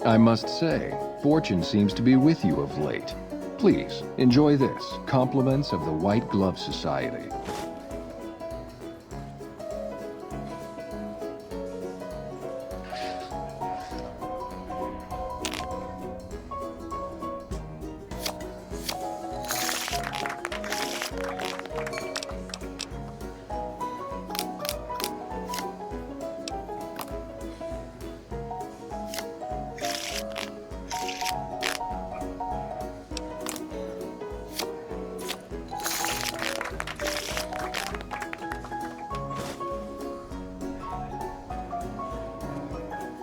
I must say, fortune seems to be with you of late. Please, enjoy this. Compliments of the White Glove Society.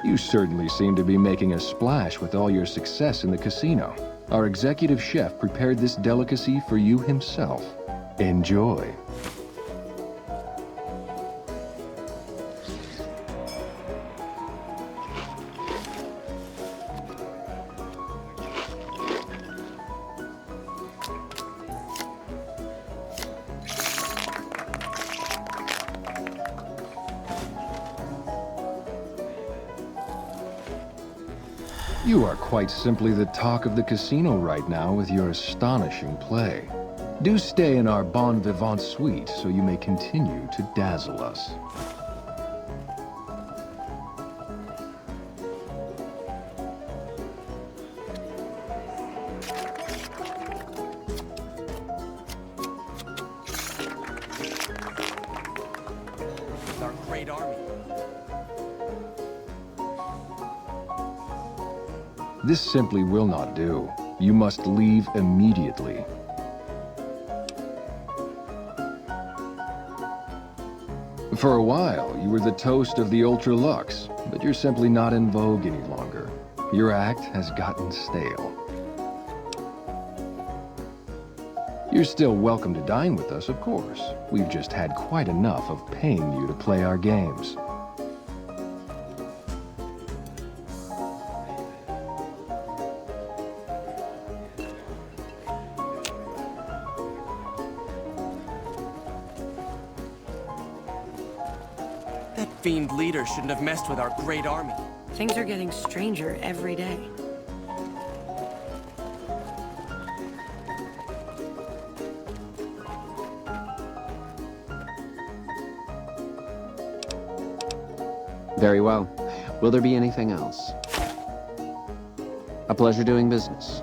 You certainly seem to be making a splash with all your success in the casino. Our executive chef prepared this delicacy for you himself. Enjoy. You are quite simply the talk of the casino right now with your astonishing play. Do stay in our bon vivant suite so you may continue to dazzle us. With our great army. This simply will not do. You must leave immediately. For a while, you were the toast of the Ultra Lux, but you're simply not in vogue any longer. Your act has gotten stale. You're still welcome to dine with us, of course. We've just had quite enough of paying you to play our games. That fiend leader shouldn't have messed with our great army. Things are getting stranger every day. Very well. Will there be anything else? A pleasure doing business.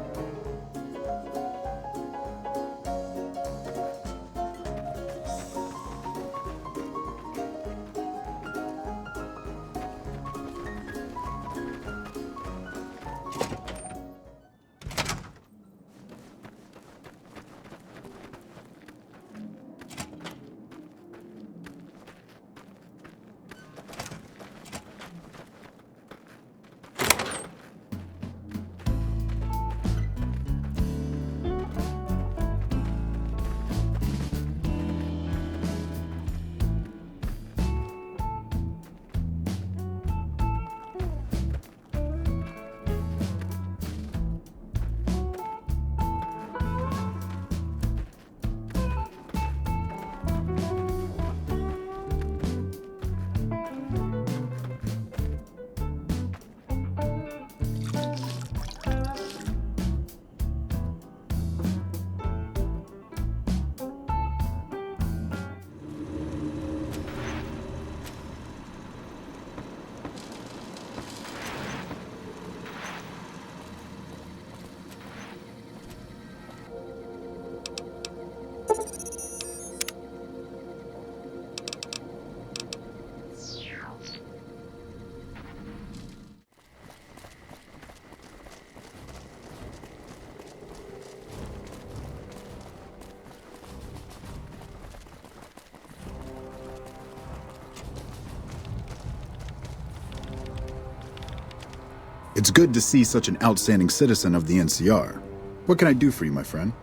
It's good to see such an outstanding citizen of the NCR. What can I do for you, my friend?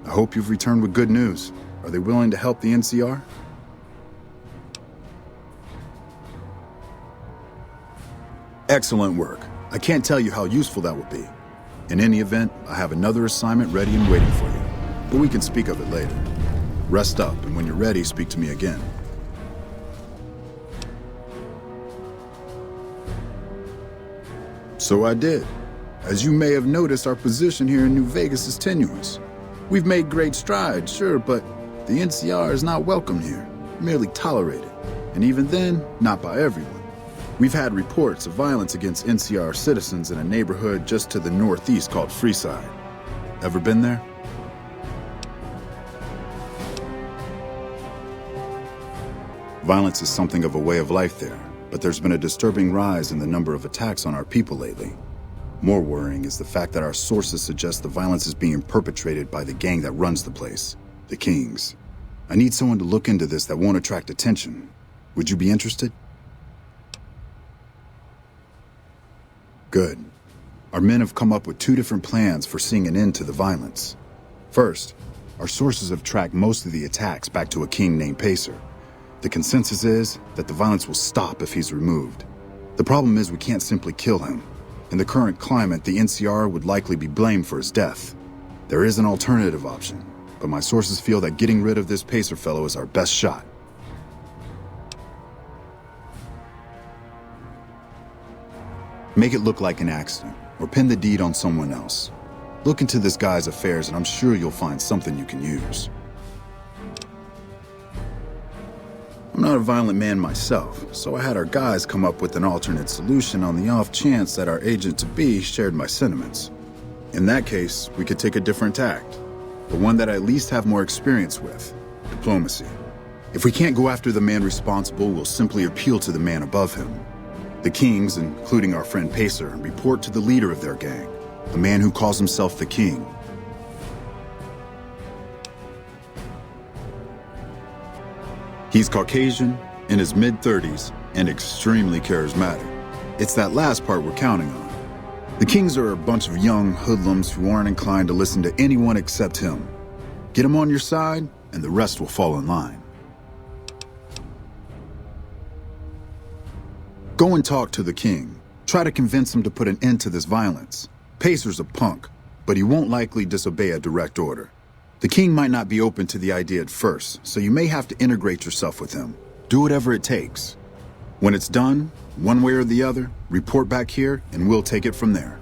I hope you've returned with good news. Are they willing to help the NCR? Excellent work. I can't tell you how useful that will be. In any event, I have another assignment ready and waiting for you. But we can speak of it later. Rest up, and when you're ready, speak to me again. So I did. As you may have noticed, our position here in New Vegas is tenuous. We've made great strides, sure, but the NCR is not welcome here, merely tolerated. And even then, not by everyone. We've had reports of violence against NCR citizens in a neighborhood just to the northeast called Freeside. Ever been there? Violence is something of a way of life there, but there's been a disturbing rise in the number of attacks on our people lately. More worrying is the fact that our sources suggest the violence is being perpetrated by the gang that runs the place, the Kings. I need someone to look into this that won't attract attention. Would you be interested? Good. Our men have come up with 2 different plans for seeing an end to the violence. First, our sources have tracked most of the attacks back to a king named Pacer. The consensus is that the violence will stop if he's removed. The problem is we can't simply kill him. In the current climate, the NCR would likely be blamed for his death. There is an alternative option, but my sources feel that getting rid of this Pacer fellow is our best shot. Make it look like an accident, or pin the deed on someone else. Look into this guy's affairs and I'm sure you'll find something you can use. I'm not a violent man myself, so I had our guys come up with an alternate solution on the off chance that our agent-to-be shared my sentiments. In that case, we could take a different tact, the one that I at least have more experience with, diplomacy. If we can't go after the man responsible, we'll simply appeal to the man above him. The Kings, including our friend Pacer, report to the leader of their gang, the man who calls himself the King. He's Caucasian, in his mid-30s, and extremely charismatic. It's that last part we're counting on. The Kings are a bunch of young hoodlums who aren't inclined to listen to anyone except him. Get him on your side, and the rest will fall in line. Go and talk to the King. Try to convince him to put an end to this violence. Pacer's a punk, but he won't likely disobey a direct order. The King might not be open to the idea at first, so you may have to integrate yourself with him. Do whatever it takes. When it's done, one way or the other, report back here and we'll take it from there.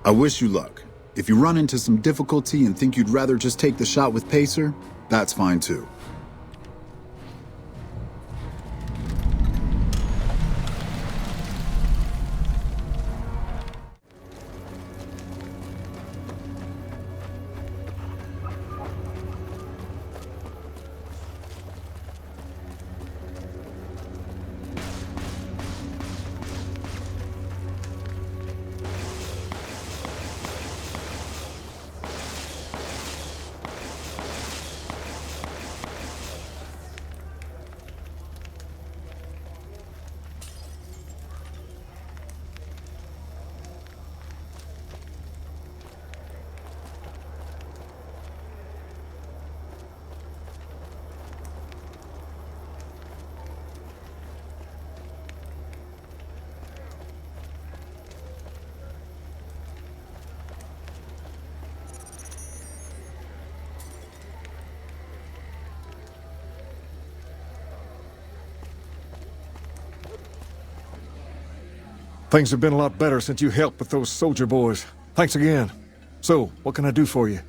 I wish you luck. If you run into some difficulty and think you'd rather just take the shot with Pacer, that's fine too. Things have been a lot better since you helped with those soldier boys. Thanks again. So, what can I do for you?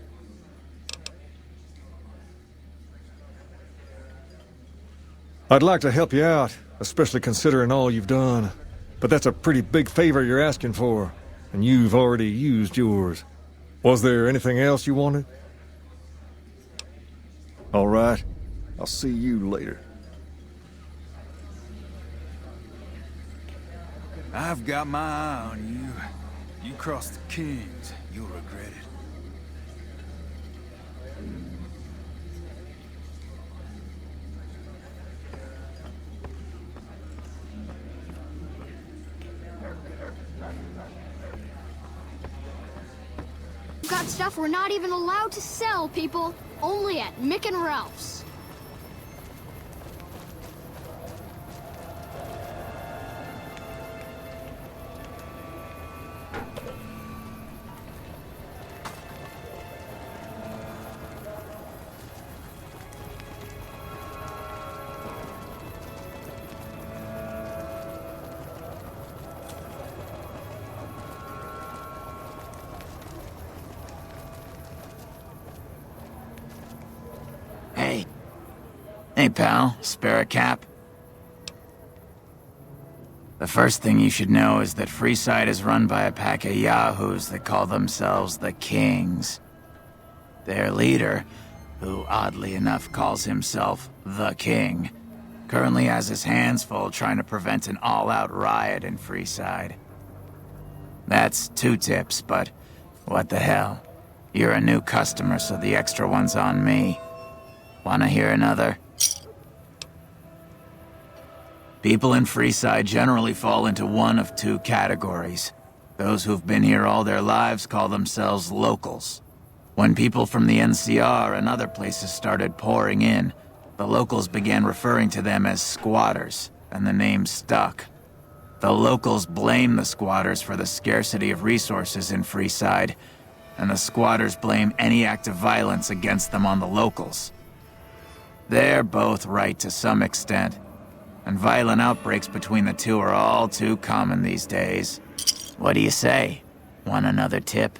I'd like to help you out, especially considering all you've done. But that's a pretty big favor you're asking for, and you've already used yours. Was there anything else you wanted? All right. I'll see you later. I've got my eye on you. You cross the Kings, you'll regret it. We've got stuff we're not even allowed to sell, people. Only at Mick and Ralph's. Hey, pal. Spare a cap? The first thing you should know is that Freeside is run by a pack of yahoos that call themselves the Kings. Their leader, who oddly enough calls himself the King, currently has his hands full trying to prevent an all-out riot in Freeside. That's 2 tips, but what the hell? You're a new customer, so the extra one's on me. Wanna hear another? People in Freeside generally fall into one of 2 categories. Those who've been here all their lives call themselves locals. When people from the NCR and other places started pouring in, the locals began referring to them as squatters, and the name stuck. The locals blame the squatters for the scarcity of resources in Freeside, and the squatters blame any act of violence against them on the locals. They're both right to some extent, and violent outbreaks between the 2 are all too common these days. What do you say? Want another tip?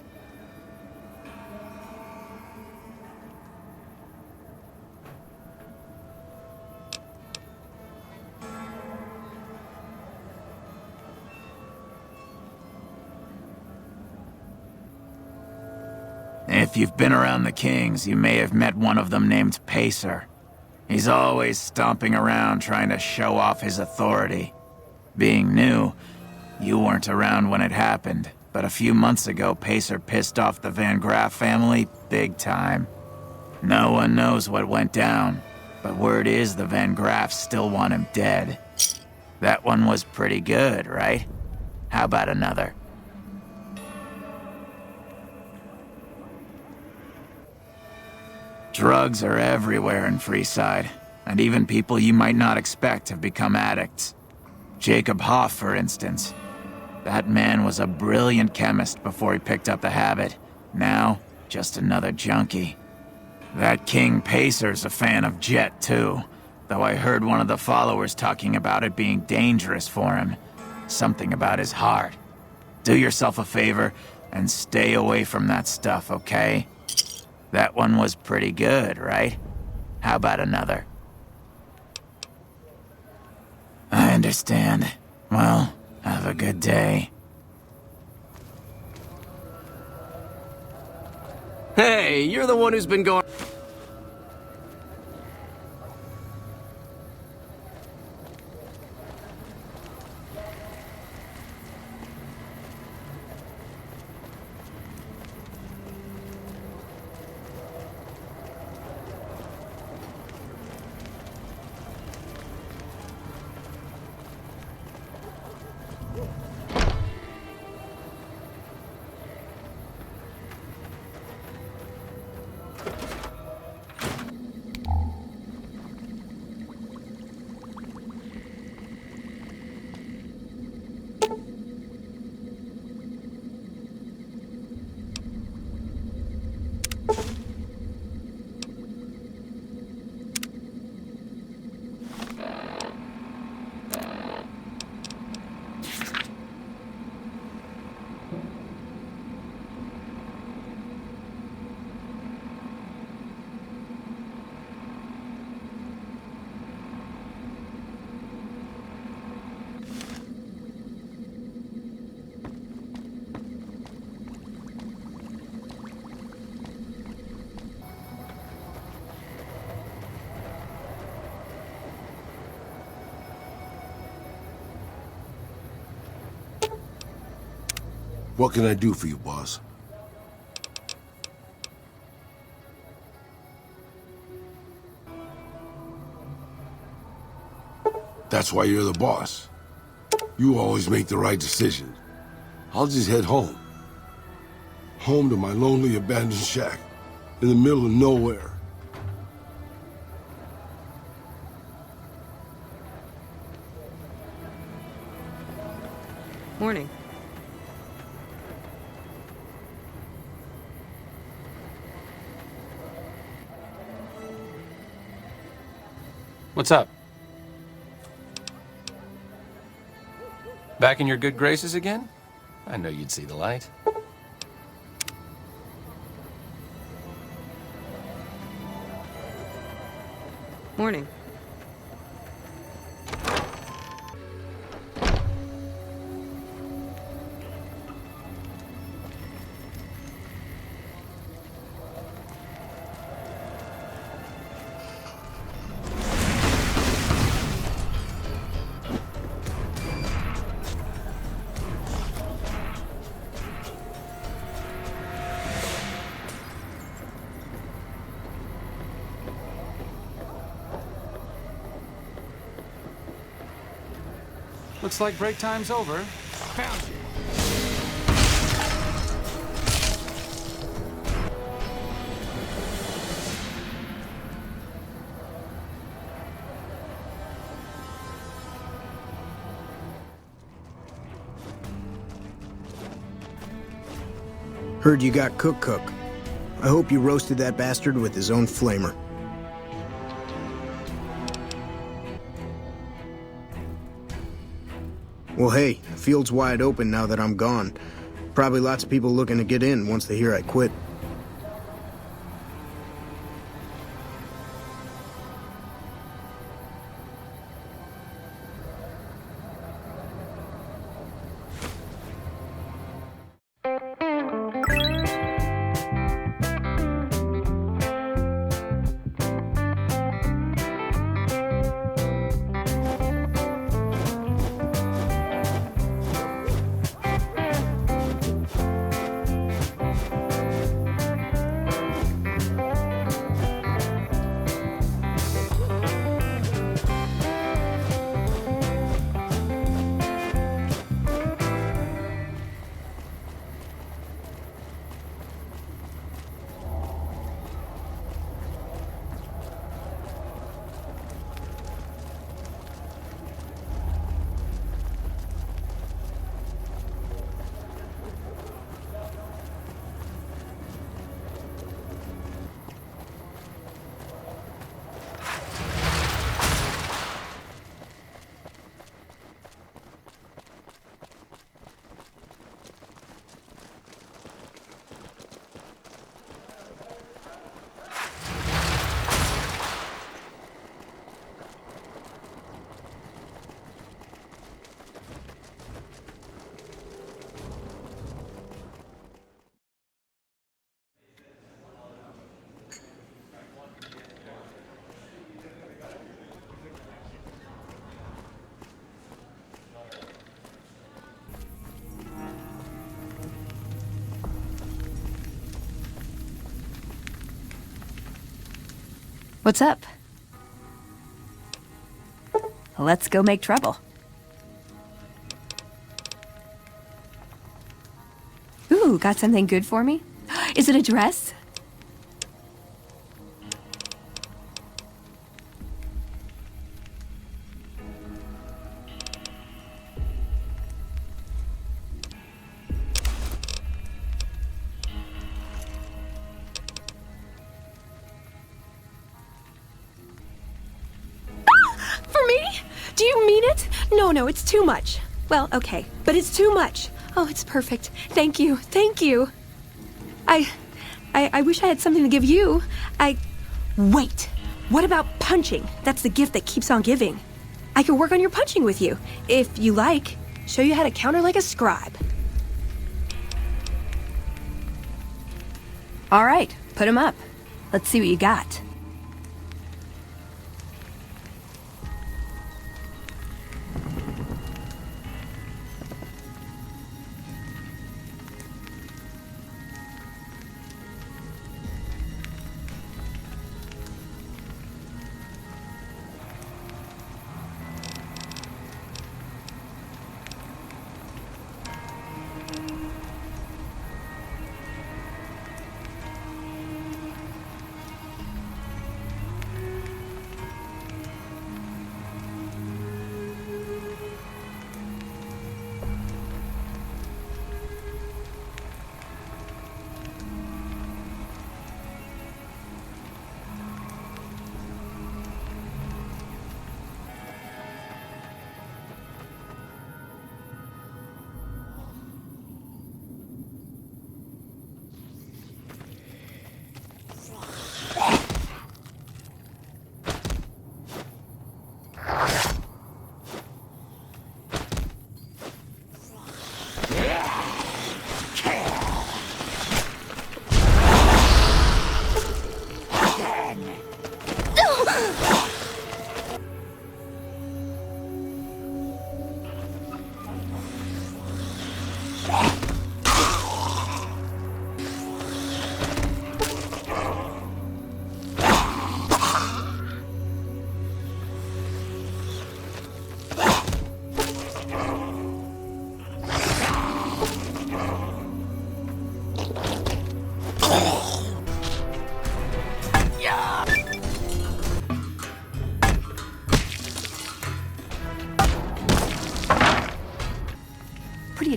If you've been around the Kings, you may have met one of them named Pacer. He's always stomping around trying to show off his authority. Being new, you weren't around when it happened, but a few months ago Pacer pissed off the Van Graff family big time. No one knows what went down, but word is the Van Graffs still want him dead. That one was pretty good, right? How about another? Drugs are everywhere in Freeside, and even people you might not expect have become addicts. Jacob Hoff, for instance. That man was a brilliant chemist before he picked up the habit. Now, just another junkie. That King Pacer's a fan of Jet, too, though I heard one of the followers talking about it being dangerous for him. Something about his heart. Do yourself a favor and stay away from that stuff, okay? That one was pretty good, right? How about another? I understand. Well, have a good day. Hey, you're the one who's been going... What can I do for you, boss? That's why you're the boss. You always make the right decision. I'll just head home. Home to my lonely abandoned shack in the middle of nowhere. Morning. What's up? Back in your good graces again? I know you'd see the light. Morning. Looks like break time's over. Found you. Heard you got Cook. I hope you roasted that bastard with his own flamer. Well, hey, the field's wide open now that I'm gone. Probably lots of people looking to get in once they hear I quit. What's up? Let's go make trouble. Ooh, got something good for me? Is it a dress? Do you mean it? No, it's too much. Well, okay, but it's too much. Oh, it's perfect. Thank you. I wish I had something to give you. Wait. What about punching? That's the gift that keeps on giving. I could work on your punching with you, if you like. Show you how to counter like a scribe. All right, put 'em up. Let's see what you got.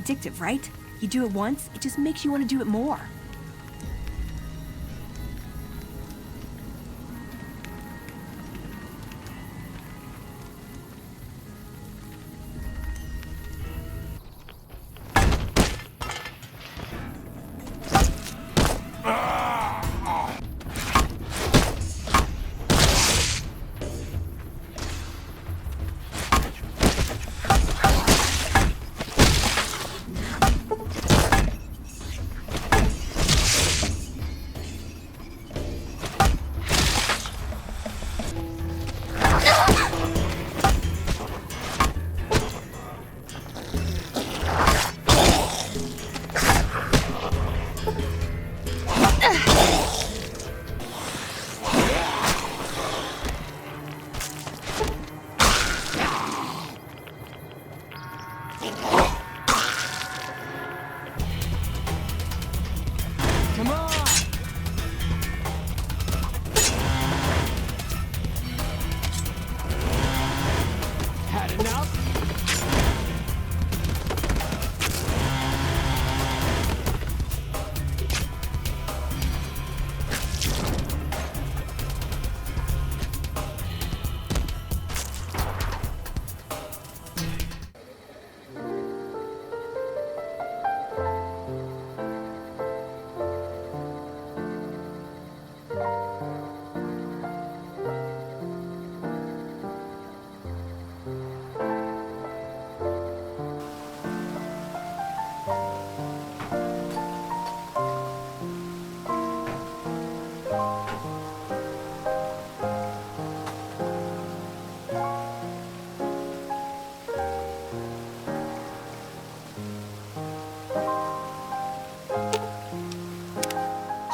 addictive, right? You do it once, it just makes you want to do it more.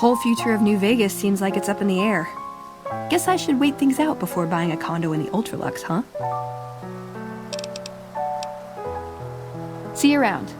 Whole future of New Vegas seems like it's up in the air. Guess I should wait things out before buying a condo in the Ultralux, huh? See you around.